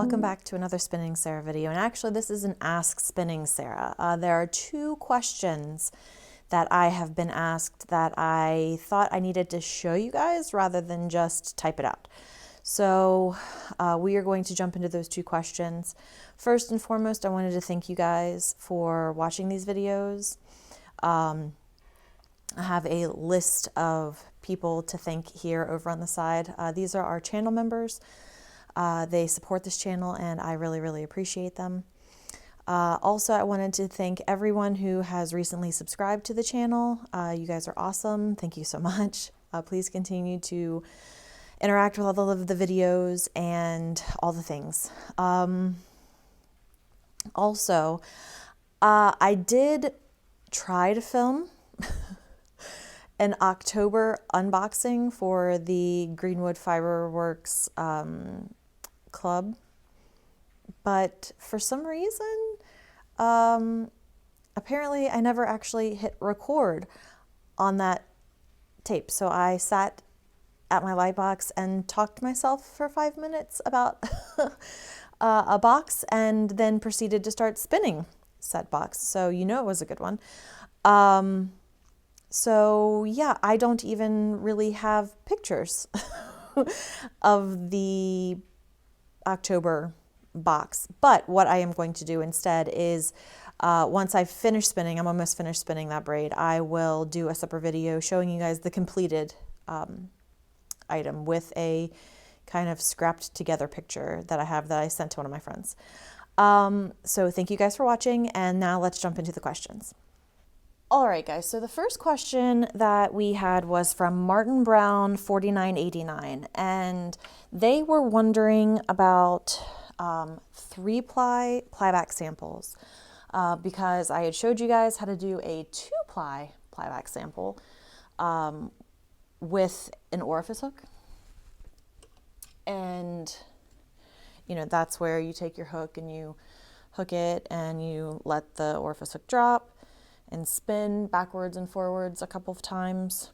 welcome back to another Spinning Sara video. And actually this is an Ask Spinning Sara. There are two questions that I have been asked that I thought I needed to show you guys rather than just type it out. So we are going to jump into those two questions. First and foremost, I wanted to thank you guys for watching these videos. I have a list of people to thank here over on the side. These are our channel members. They support this channel and I really, really appreciate them. Also, I wanted to thank everyone who has recently subscribed to the channel. You guys are awesome. Thank you so much. Please continue to interact with all of the videos and all the things. Also, I did try to film an October unboxing for the Greenwood Fiberworks club, but for some reason, apparently I never actually hit record on that tape. So I sat at my light box and talked to myself for 5 minutes about a box and then proceeded to start spinning said box. So you know it was a good one. So yeah, I don't even really have pictures of the October box. But what I am going to do instead is once I finish spinning, I'm almost finished spinning that braid, I will do a separate video showing you guys the completed item with a kind of scrapped together picture that I have that I sent to one of my friends. So thank you guys for watching, and now let's jump into the questions. All right, guys, so the first question that we had was from Martin Brown 4989, and they were wondering about 3-ply plyback samples because I had showed you guys how to do a 2-ply plyback sample with an orifice hook. And, you know, that's where you take your hook and you hook it and you let the orifice hook drop and spin backwards and forwards a couple of times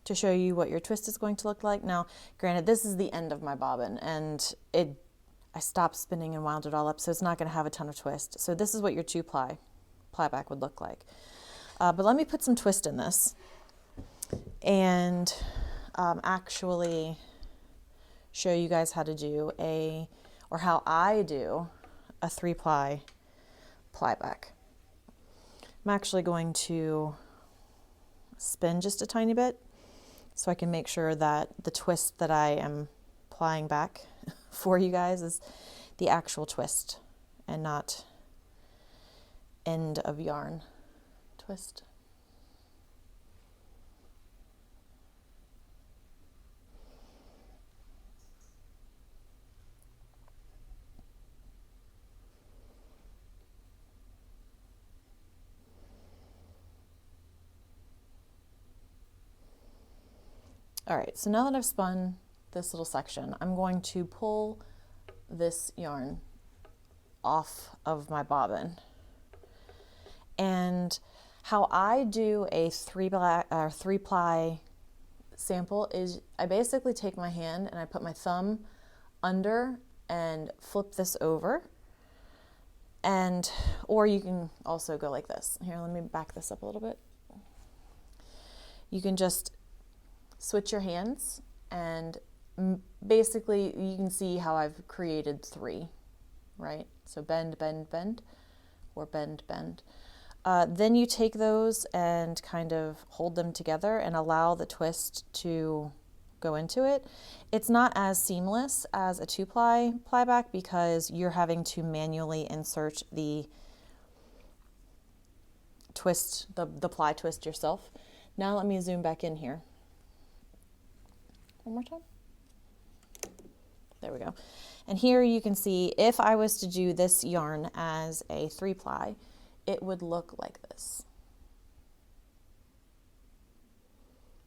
to show you what your twist is going to look like. Now, granted, this is the end of my bobbin and I stopped spinning and wound it all up, so it's not going to have a ton of twist. So this is what your 2-ply plyback would look like. But let me put some twist in this and actually show you guys how to do or how I do a 3-ply plyback. I'm actually going to spin just a tiny bit so I can make sure that the twist that I am plying back for you guys is the actual twist and not end of yarn twist. All right, so now that I've spun this little section, I'm going to pull this yarn off of my bobbin. And how I do a 3-ply sample is I basically take my hand and I put my thumb under and flip this over. Or you can also go like this. Here, let me back this up a little bit. You can just switch your hands and basically you can see how I've created 3, right? So bend, bend, bend, or bend, bend. Then you take those and kind of hold them together and allow the twist to go into it. It's not as seamless as a 2-ply plyback because you're having to manually insert the twist, the ply twist yourself. Now let me zoom back in here. One more time. There we go. And here you can see if I was to do this yarn as a 3-ply, it would look like this.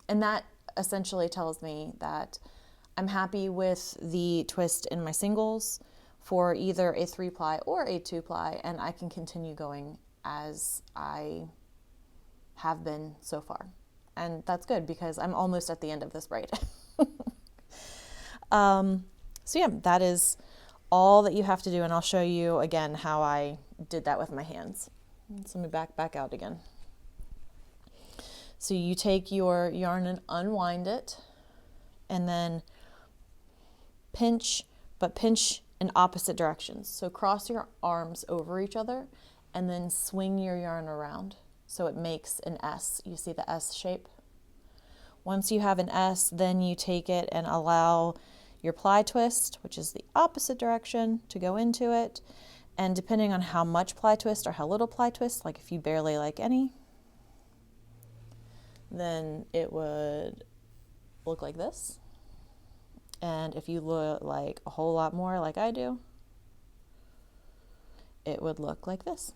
And that essentially tells me that I'm happy with the twist in my singles for either a 3-ply or a 2-ply, and I can continue going as I have been so far. And that's good because I'm almost at the end of this braid. So yeah, that is all that you have to do, and I'll show you again how I did that with my hands. So let me back out again. So you take your yarn and unwind it, and then pinch, but pinch in opposite directions. So cross your arms over each other and then swing your yarn around so it makes an S. You see the S shape? Once you have an S, then you take it and allow your ply twist, which is the opposite direction, to go into it. And depending on how much ply twist or how little ply twist, like if you barely like any, then it would look like this. And if you look like a whole lot more like I do, it would look like this.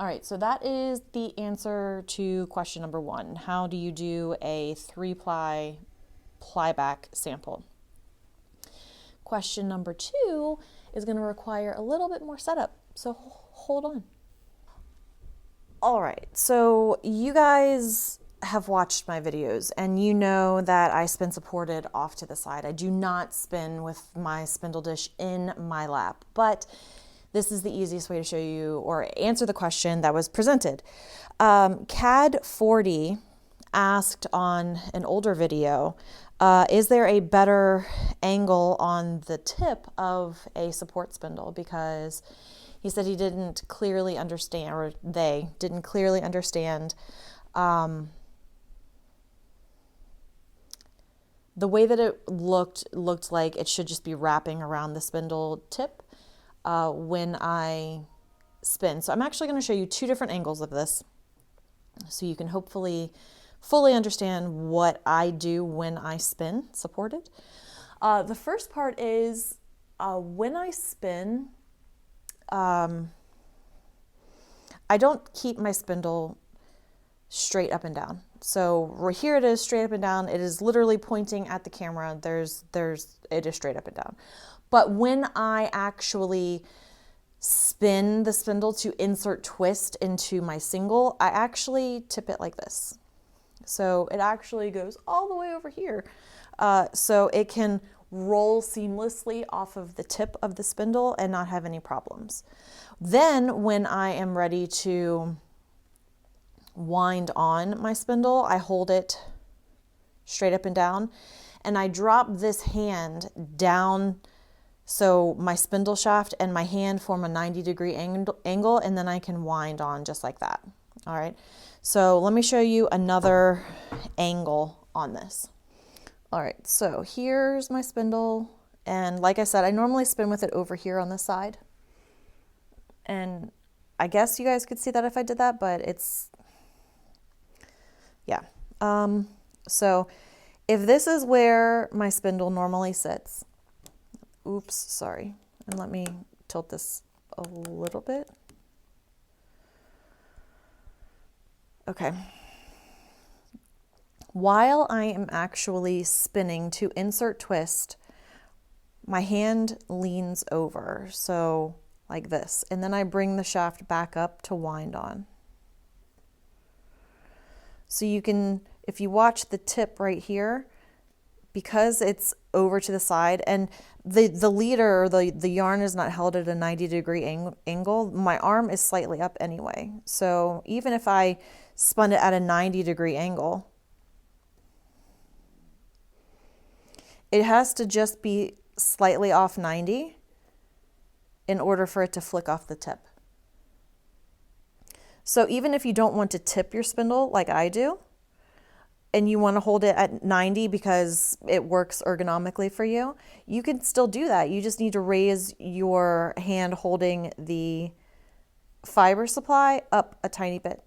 All right, so that is the answer to question number 1. How do you do a 3-ply back sample? Question number 2 is going to require a little bit more setup, so hold on. All right, so you guys have watched my videos and you know that I spin supported off to the side. I do not spin with my spindle dish in my lap, but this is the easiest way to show you or answer the question that was presented. CAD40 asked on an older video, is there a better angle on the tip of a support spindle? Because he said he didn't clearly understand, or they didn't clearly understand the way that it looked like it should just be wrapping around the spindle tip when I spin. So I'm actually going to show you 2 different angles of this so you can hopefully fully understand what I do when I spin supported. The first part is when I spin, I don't keep my spindle straight up and down. So right here it is straight up and down. It is literally pointing at the camera. It is straight up and down. But when I actually spin the spindle to insert twist into my single, I actually tip it like this. So it actually goes all the way over here. So it can roll seamlessly off of the tip of the spindle and not have any problems. Then when I am ready to wind on my spindle, I hold it straight up and down, and I drop this hand down so my spindle shaft and my hand form a 90-degree angle, and then I can wind on just like that. All right, so let me show you another angle on this. All right, so here's my spindle, and like I said, I normally spin with it over here on this side, and I guess you guys could see that if I did that, but it's, yeah. So if this is where my spindle normally sits, oops, sorry, and let me tilt this a little bit. Okay. While I am actually spinning to insert twist, my hand leans over, so like this, and then I bring the shaft back up to wind on. So you can, if you watch the tip right here, because it's over to the side and the leader or the yarn is not held at a 90-degree angle, my arm is slightly up anyway. So even if I spun it at a 90-degree angle, it has to just be slightly off 90 in order for it to flick off the tip. So even if you don't want to tip your spindle like I do, and you want to hold it at 90 because it works ergonomically for you, you can still do that. You just need to raise your hand holding the fiber supply up a tiny bit.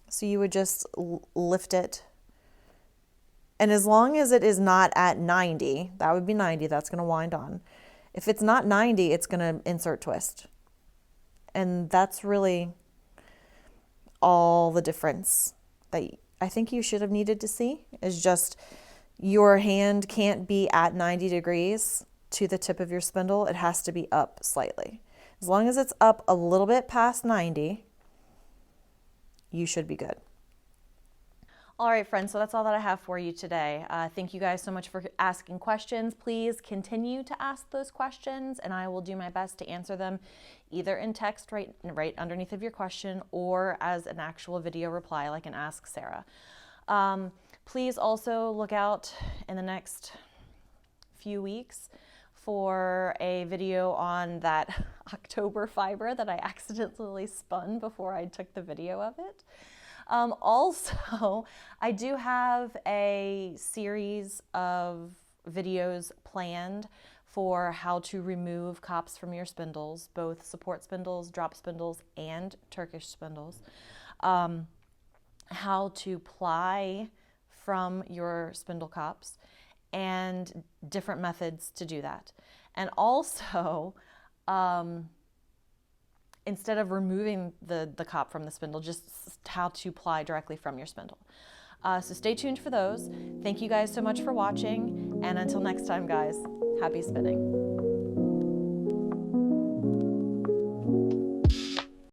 So you would just lift it. And as long as it is not at 90, that would be 90, that's going to wind on. If it's not 90, it's going to insert twist. And that's really all the difference that I think you should have needed to see, is just your hand can't be at 90 degrees to the tip of your spindle. It has to be up slightly. As long as it's up a little bit past 90, you should be good. All right, friends, so that's all that I have for you today. Thank you guys so much for asking questions. Please continue to ask those questions, and I will do my best to answer them either in text right underneath of your question or as an actual video reply like an Ask Sarah. Please also look out in the next few weeks for a video on that October fiber that I accidentally spun before I took the video of it. Also, I do have a series of videos planned for how to remove cops from your spindles, both support spindles, drop spindles, and Turkish spindles. How to ply from your spindle cops and different methods to do that. And also, instead of removing the cop from the spindle, just how to ply directly from your spindle. So stay tuned for those. Thank you guys so much for watching. And until next time, guys, happy spinning.